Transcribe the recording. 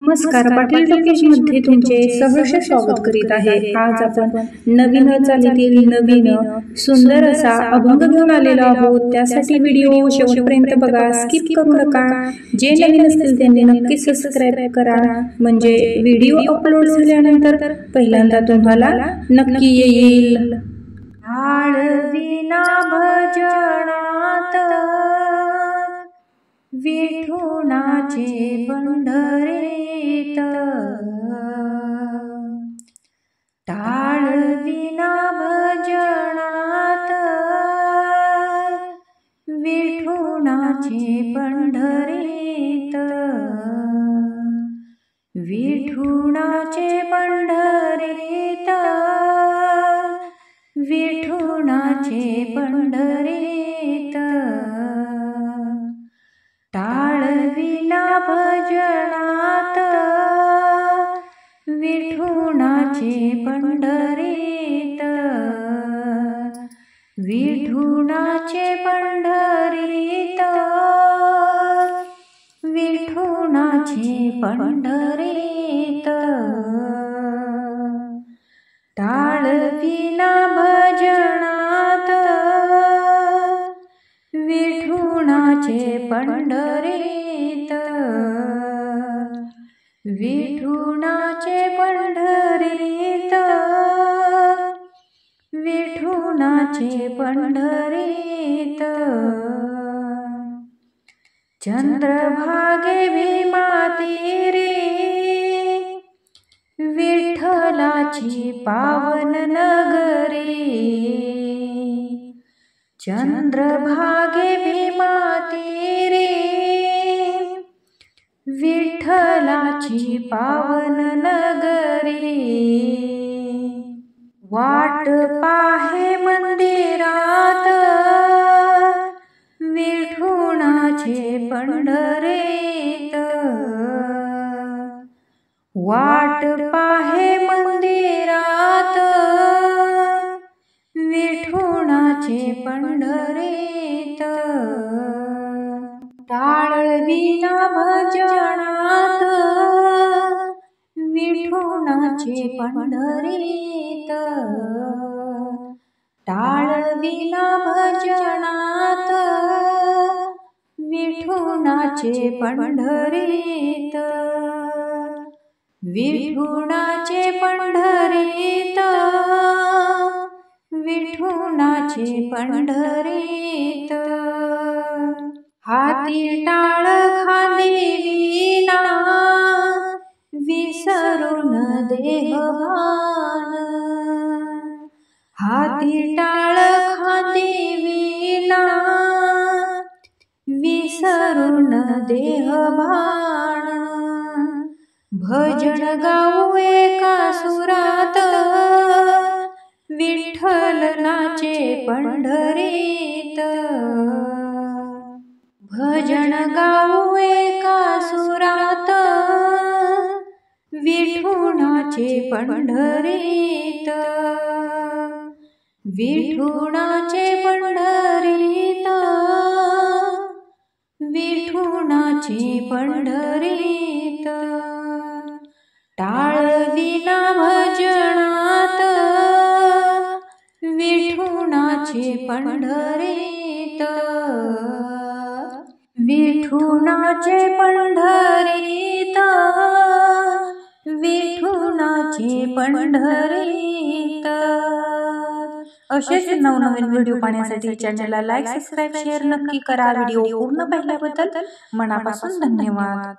नमस्कार, पाटील टॉकीज मध्ये तुमचे सहर्ष स्वागत करीत आहे। आज आपण नवीन चालीतील नवीन सुंदर असा अभंग घेऊन आलेलो आहोत। त्यासाठी व्हिडिओ शेवटपर्यंत बघा, स्किप करू नका। जे नवीन असतील त्यांनी नक्की सबस्क्राइब करा, म्हणजे व्हिडिओ अपलोड झाल्यानंतर पहिल्यांदा तुम्हाला नक्की येईल। आळविना भजनात विठुनाचे पंढरीत, टाळविना भजनात विठुनाचे पंढरीत, विठुनाचे पंढरीत, विठुनाचे पंढरीत, टाळविना भजनात विठुनाचे पंढरीत, विठुनाचे पंढरीत, विठुनाचे पंढरीत, टाळविना भजनात विठुनाचे पंढरीत, विठुनाचे पंढरीत, विठुनाचे पंढरीत, चंद्रभागे भीमातीरी विठ्ठलाची पावन नगरी, चंद्रभागे भीमातीरी विठ्ठलाची पावन नगरी, वाट पाहे मंदिरात विठुनाचे पंढरीत, वाट पाहे मंदिरात विठुनाचे पंढरीत, टाळविना भजनात विठुनाचे पंढरीत, टाळविना भजनात विठुनाचे पंढरीत, विठुनाचे पंढरीत, विठुनाचे पंढरीत, हाती टाळ खांदी वीणा विसरून देहभान, हाती टाळ खांदी वीणा विसरून देहभान, भजन गाऊ एका सुरात विठ्ठल नाचे पंढरीत, भजन गाऊ एका सुरात विठुनाचे पंढरीत, विठुनाचे पंढरीत, विठुनाचे पंढरीत, टाळविना भजनात विठुनाचे पंढरीत, विठुनाचे पंढरीत, विठुनाचे पंढरीत। असेच नवनवीन व्हिडिओ पाहण्यासाठी चॅनलला लाईक, सबस्क्राईब, शेअर नक्की करा। व्हिडिओ पूर्ण पाहिल्याबद्दल मनापासून धन्यवाद।